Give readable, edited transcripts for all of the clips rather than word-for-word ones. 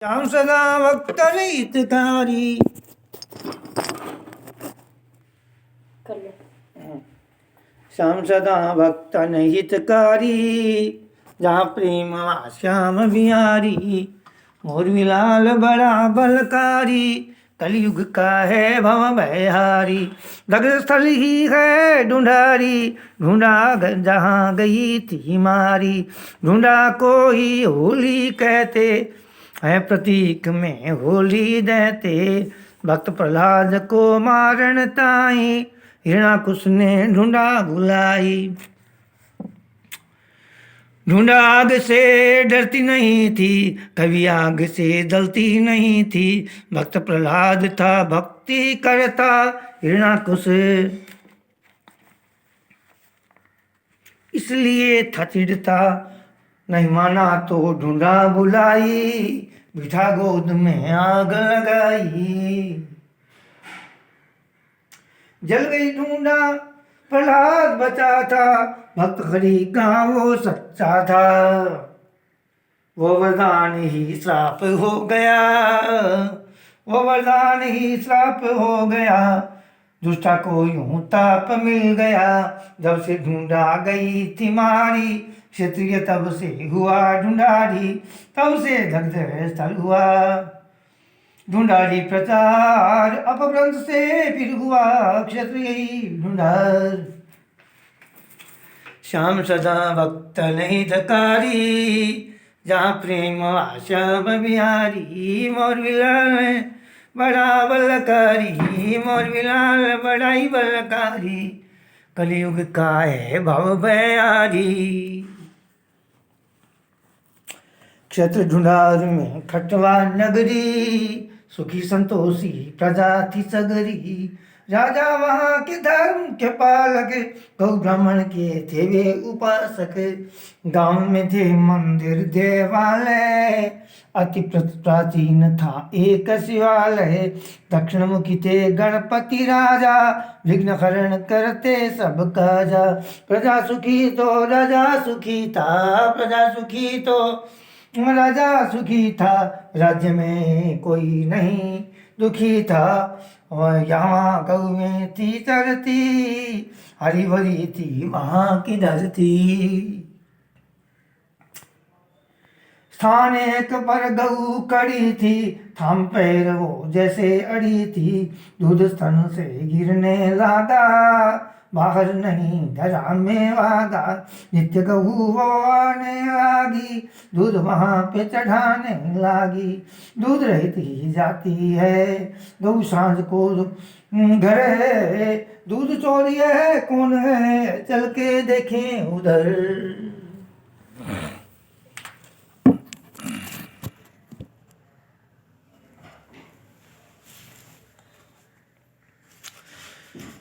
श्याम सदा भक्त हितकारी। श्याम सदा भक्त हितकारी, जहाँ प्रेम श्याम बिहारी। मोरवी लाल बड़ा बलकारी, कलयुग का है भव भयहारी। दग्ध स्थल ही है ढूंढारी, ढूंढा जहाँ गई थी मारी। ढूंढा को ही होली कहते है, प्रतीक में होली देते। भक्त प्रहलाद को मारण ताई, हिरणाकुश ने ढूंढा बुलाई। ढूंढा आग से डरती नहीं थी, कभी आग से जलती नहीं थी। भक्त प्रहलाद था भक्ति करता, हिरणाकुश इसलिए था चिढ़ता। नहीं माना तो ढूंढा बुलाई, बिठा गोद में आग लगाई। जल गई ढूंढा प्रहलाद बचा था, भक्त हरि का वो सच्चा था। वो वरदान ही श्राप हो गया, वो वरदान ही श्राप हो गया। दुष्टा को यूं ताप मिल गया, जब से ढूंढा गई थी मारी। क्षत्रिय तब से हुआ ढूंढारी, तब से दग्ध स्थल हुआ। ढूंढारी प्रचार अपभ्रंश से फिर हुआ क्षत्रिय ढूंढार। श्याम सदा भक्त हितकारी, जहाँ प्रेम श्याम बिहारी। मोरवी लाल बड़ा बलकारी, मोरवी लाल बड़ा ही बलकारी। कलयुग का है भव भयारी। क्षेत्र ढूंढार में खटवा नगरी, सुखी संतोषी प्रजा थी सगरी। राजा वहाँ के धर्म के पालक, गौ ब्राह्मण के थे वे उपासक। गांव में थे मंदिर देवालय, अति प्राचीन था एक शिवालय। दक्षिण मुखी थे गणपति राजा, विघ्न हरण करते सब काजा। प्रजा सुखी तो राजा सुखी था, प्रजा सुखी तो राजा सुखी था। राज्य में कोई नहीं दुखी था, और यहाँ गौएं थी चरती, हरी भरी थी वहाँ की धरती। स्थान एक पर गऊ कड़ी थी, थम पैर वो जैसे अड़ी थी। दूध स्तन से गिरने लगा, बाहर नहीं धरा में वागा। नित्य गऊ वो आने लगी, दूध वहाँ पे चढ़ाने लगी। दूध रहित ही जाती है गऊ सांझ को घर है। दूध चोरी है कौन है, चल के देखें उधर।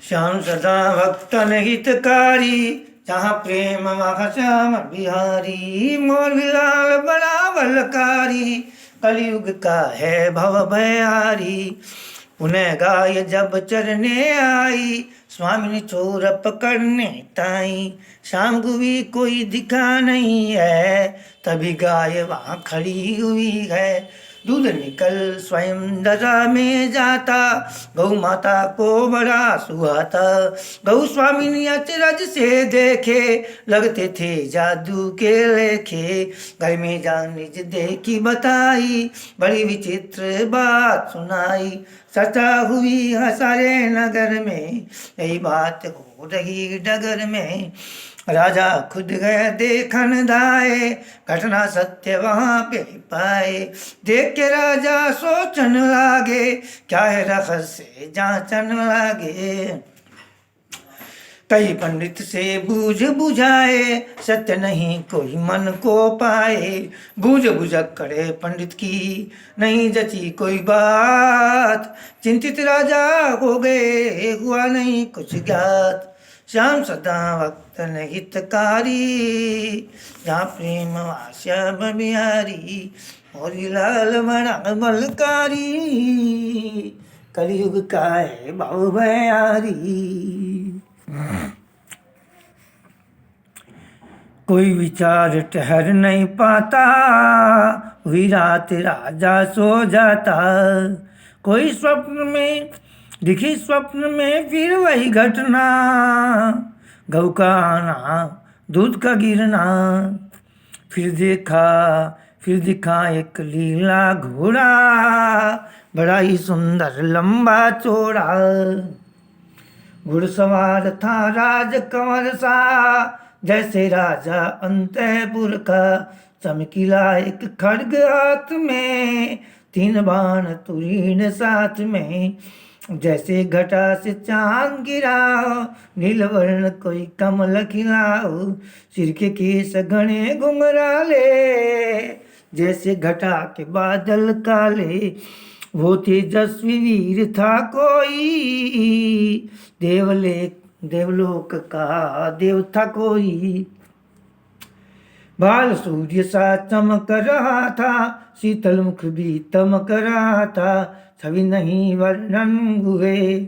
श्याम सदा भक्त हितकारी, जहाँ प्रेम श्याम बिहारी। मोरवी लाल बड़ा बलकारी, कलयुग का है भव भयारी। पुनः गाय जब चरने आई, स्वामी चोर पकड़ने ताई। शाम को भी कोई दिखा नहीं है, तभी गाय वहाँ खड़ी हुई है। दूध निकल स्वयं दरा में जाता, गौ माता को बड़ा सुहाता। गौ स्वामी अचरज से देखे, लगते थे जादू के लेखे। घर में जान निज देखी बताई, बड़ी विचित्र बात सुनाई। चर्चा हुई सारे नगर में, यही बात हो रही डगर में। राजा खुद गए देखन धाये, घटना सत्य वहाँ पे पाए। देख के राजा सोचन लागे, क्या है रहस्य जांचन लागे। कई पंडित से बूझ बुझाए, सत्य नहीं कोई मन को पाए। बूझ बुझक करे पंडित की नहीं जची कोई बात। चिंतित राजा हो गए, हुआ नहीं कुछ ज्ञात। श्याम सदा भक्त हितकारी, जहाँ प्रेम श्याम बिहारी। मोरवी लाल बड़ा बलकारी, कलयुग का है भव भयारी। कोई विचार ठहर नहीं पाता, हुई रात राजा सो जाता, कोई स्वप्न में दिखी, स्वप्न में फिर वही घटना, गऊ का आना दूध का गिरना। फिर दिखा एक लीला घोड़ा, बड़ा ही सुंदर लंबा चौड़ा। घुड़सवार था राजकंवर सा, जैसे राजा अंतपुर का। चमकीला एक खड्ग हाथ में, 3 बाण तुरीन साथ में। जैसे घटा से चांद गिरा, नीलवर्ण कोई कमल खिलाओ। सिर के केस घने घुंघराले, जैसे घटा के बादल काले। वो तेजस्वी वीर था कोई, देवलोक का देव था कोई। बाल सूर्य सा चमक रहा था, शीतल मुख भी तमक रहा था। छवि नहीं वर्णन हुए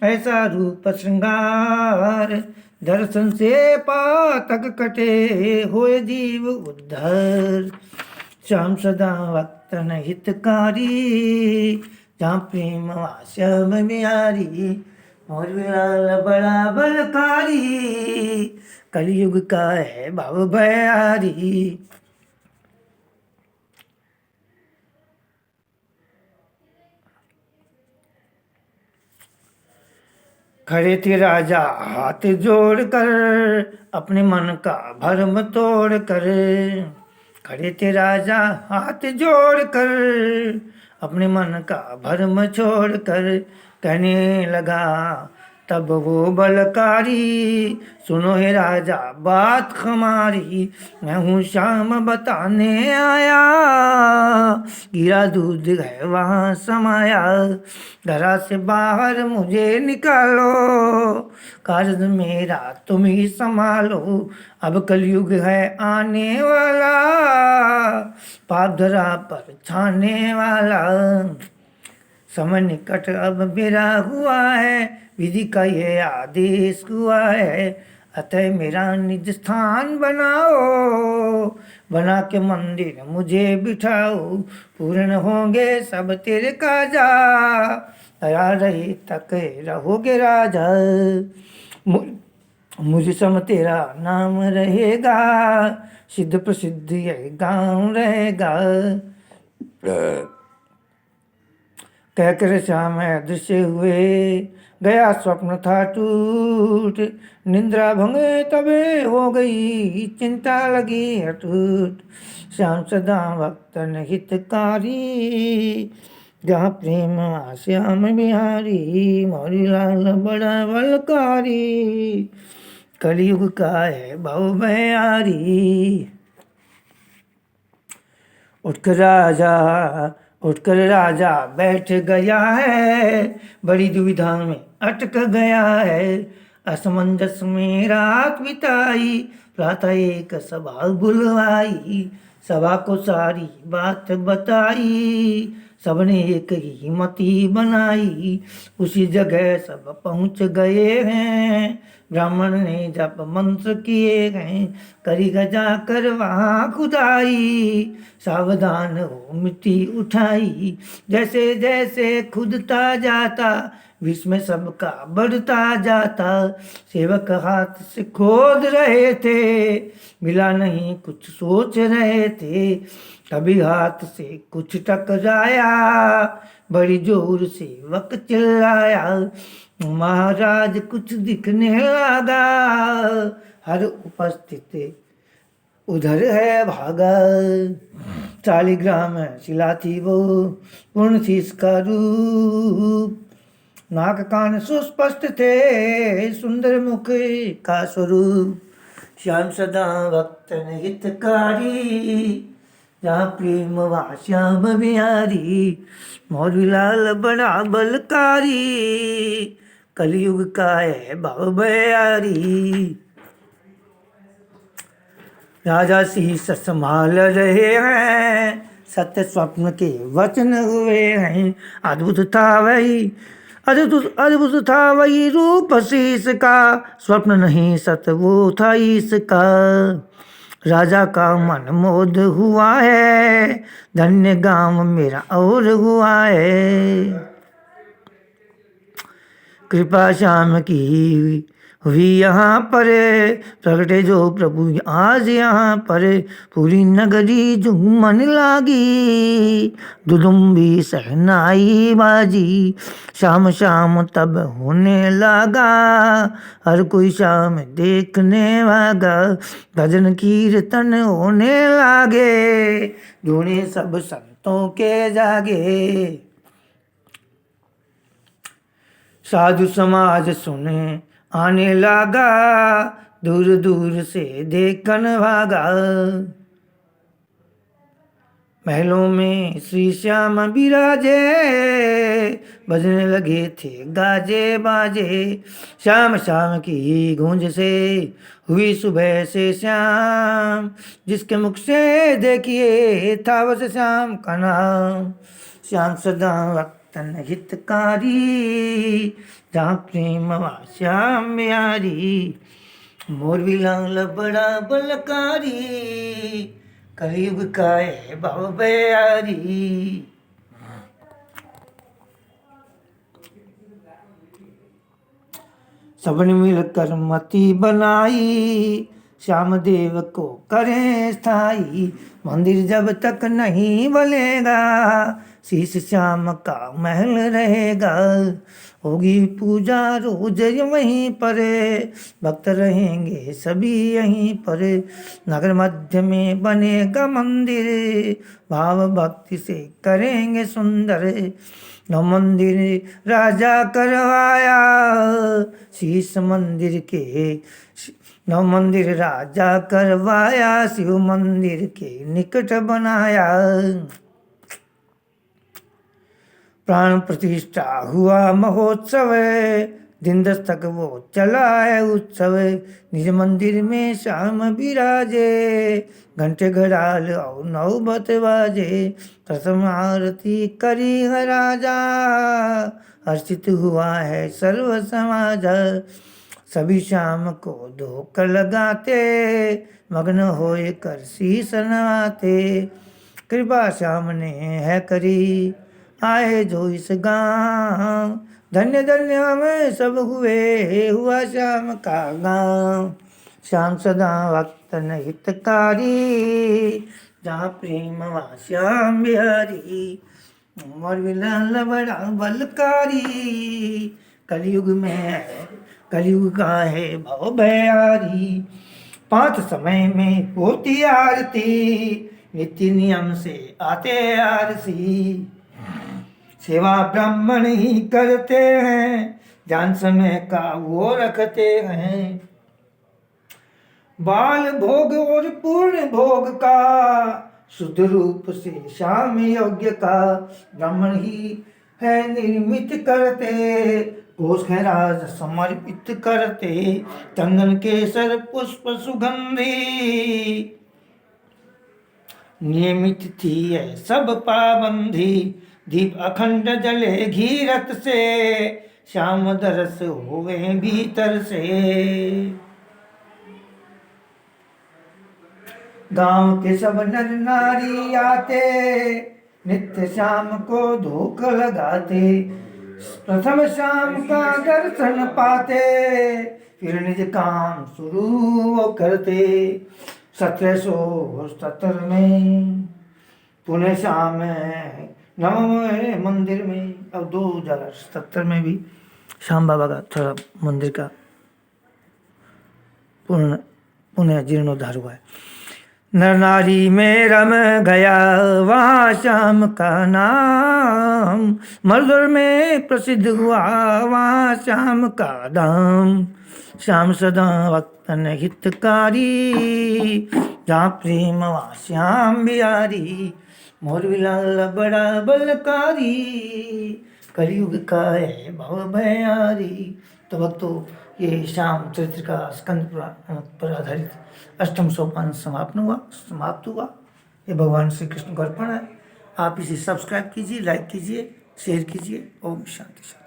ऐसा रूप श्रृंगार, दर्शन से पातक कटे हुए जीव उद्धार। श्याम सदा वक्तन हितकारी, जहाँ प्रेम श्याम बिहारी। मोर विलाल बड़ा बलकारी, कलयुग का है भव भयारी। खड़े थे राजा हाथ जोड़ कर, अपने मन का भरम तोड़ कर। खड़े थे राजा हाथ जोड़ कर, अपने मन का भरम छोड़ कर। कहने लगा तब वो बलकारी, सुनो हे राजा बात हमारी। मैं हूँ श्याम बताने आया, गिरा दूध है वहाँ समाया। घरा से बाहर मुझे निकालो, कार्य मेरा तुम ही संभालो। अब कलयुग है आने वाला, पाप धरा पर छाने वाला। समय निकट अब मेरा हुआ है, विधि का ये आदेश हुआ है। अतः मेरा निज स्थान बनाओ, बना के मंदिर मुझे बिठाओ। पूर्ण होंगे सब तेरे काजा, दया रही तक रहोगे राजा। मुझ सम तेरा नाम रहेगा, सिद्ध प्रसिद्ध ये गाँव रहेगा। कहकर श्याम अदृश्य हुए, गया स्वप्न था टूट। निंद्रा भंगे तबे हो गई, चिंता लगी अटूट। श्याम सदा भक्तन हितकारी, जहाँ प्रेम श्याम बिहारी। मोरी लाल बड़ा बलकारी, कलयुग का है भव भयारी। उठकर राजा बैठ गया है, बड़ी दुविधा में अटक गया है। असमंजस में रात बिताई, प्रातः एक सभा बुलवाई। सभा को सारी बात बताई, सबने एक ही मति बनाई। उसी जगह सब पहुँच गए हैं, ब्राह्मण ने जप मंत्र किए हैं। करेगा जाकर वहाँ खुदाई, सावधान हो मिट्टी उठाई। जैसे जैसे खुदता जाता, विष में सबका बढ़ता जाता। सेवक हाथ से खोद रहे थे, मिला नहीं कुछ सोच रहे थे। कभी हाथ से कुछ टकराया, बड़ी जोर से सेवक चिल्लाया। महाराज कुछ दिखने लगा, हर उपस्थित उधर है भागा। शालिग्राम शिला थी वो, पूर्ण थी इसका रूप। नाक कान सुस्पष्ट थे, सुंदर मुख का स्वरूप। श्याम सदा भक्तन हितकारी, जहाँ प्रेम वहाँ श्याम बिहारी। मोरी लाल बड़ा बलकारी, कलयुग का है भव भयारी। राजा शीस संभाल रहे हैं, सत्य स्वप्न के वचन हुए हैं। अद्भुत था वही रूप शीस का, स्वप्न नहीं सत वो था इसका। राजा का मन मोद हुआ है, धन्य गांव मेरा और हुआ है। कृपा श्याम की हुई यहाँ पर, प्रगटे जो प्रभु आज यहाँ पर। पूरी नगरी झूमन लागी, दुदुम्बी सहनाई बाजी। शाम शाम तब होने लगा, हर कोई शाम देखने भागा। भजन कीर्तन होने लागे, धुने सब संतों के जागे। साधु समाज सुने आने लगा, दूर दूर से देखन भागा। महलों में श्री श्याम विराजे, बजने लगे थे गाजे बाजे। श्याम श्याम की गूंज से हुई सुबह से श्याम, जिसके मुख से देखिए था बस श्याम का नाम। श्याम सदा वक्तन हितकारी, जहाँ प्रेम वा श्याम बिहारी। मोर बिलाल बड़ा बलकारी, कलयुग का है भाव बयारी। सबने मिलकर मति बनाई, श्याम देव को करें स्थाई। मंदिर जब तक नहीं बनेगा, शीश श्याम का महल रहेगा। होगी पूजा रोज वहीं पर, भक्त रहेंगे सभी यहीं पर। नगर मध्य में बनेगा मंदिर, भाव भक्ति से करेंगे सुंदर। नौ मंदिर राजा करवाया, शीश मंदिर के। नौ मंदिर राजा करवाया, शिव मंदिर के निकट बनाया। प्राण प्रतिष्ठा हुआ महोत्सव, दिन 10 तक वो चला है उत्सव। निज मंदिर में श्याम विराजे, घंटे घड़ाल और नौबत बाजे। प्रथम आरती करी है राजा, हर्षित हुआ है सर्व समाज। सभी श्याम को धोख लगाते, मग्न होए कर शीस नवाते। कृपा श्याम ने है करी, आए जो इस गाँव। धन्य धन्य हमें सब हुए, हुआ श्याम का गाँव। श्याम सदा वक्तन हितकारी, जहाँ प्रेम वा श्याम बिहारी। मोर बिलाल बड़ा बलकारी, कलयुग में है, कलयुग का है भव भयारी। 5 समय में होती आरती, नित्य नियम से आते आरसी। सेवा ब्राह्मण ही करते हैं, जान समय का वो रखते हैं। बाल भोग और पूर्ण भोग का, शुद्ध रूप से श्याम योग्य का। ब्राह्मण ही है निर्मित करते, कोष खैराज समर्पित करते। चंदन केसर पुष्प सुगंधी, नियमित थी है सब पाबंदी। दीप अखंड जले घीरत से, श्याम दरस हुए भीतर से। गांव के सब नर नारी आते, नित्य श्याम को धूप लगाते। प्रथम श्याम का दर्शन पाते, फिर निज काम शुरू वो करते। 1770 में पुणे श्याम नवमे मंदिर में, अब 2077 में भी श्याम बाबा का थोड़ा मंदिर का पुनः जीर्णोद्धार हुआ है। नर नारी में रम गया वहाँ श्याम का नाम, मलदौर में प्रसिद्ध हुआ वहाँ श्याम का धाम। श्याम सदा वक्तन हितकारी, जहाँ प्रेम वहाँ श्याम बिहारी। मोर बिलाल बड़ा बलकारी, कलयुग का है भव भयारी। तो भक्तों, ये श्याम चरित्र का स्कंद पर आधारित 8वां सोपान समाप्त हुआ। ये भगवान श्री कृष्ण को अर्पण है। आप इसे सब्सक्राइब कीजिए, लाइक कीजिए, शेयर कीजिए। ओम शांति शांति।